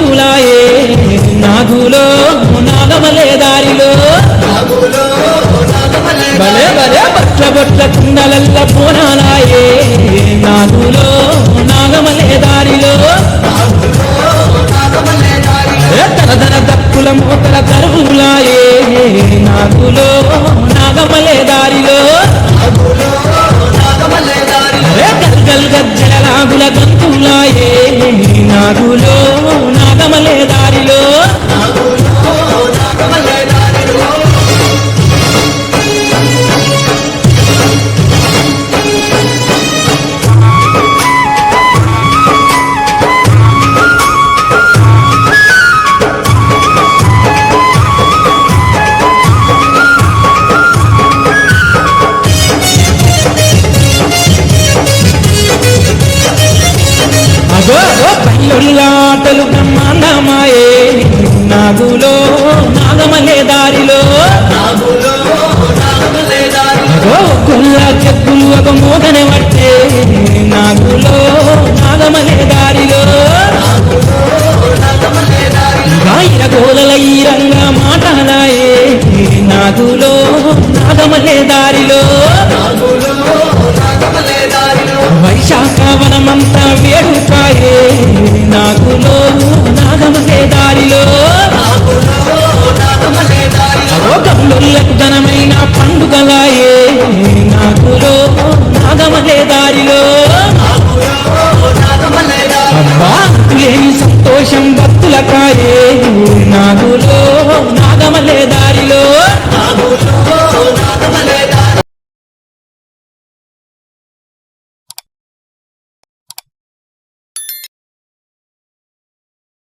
గంతులాయే నాగులో నాగమలే దారిలో భలే భలే బట్ల బొట్ల కుండలల్ల పోనాలాయే నాగులో నాగమలే దారిలో తరదర దప్పుల మోకల కరువులాయే నాగులో నాగమలే దారిలో గల్గల్ గజ్జల నాగుల గంతులాయే నాగులో నాగమలే దారిలో పల్లొల్లాటలు బ్రహ్మాండమాయే నాగులో నాగమలే దారిలో గుల్ల చెక్కులు ఒక మోగనే పట్టే నాగులో నాగమలే దారిలో గాయన గోదల ఈ రంగ మాటలాయే నాగులో నాగమలే దారిలో వైశాఖ వనమంతా వేడుకాయే నాగులో నాగమలే దారిలో గల్లుల్ల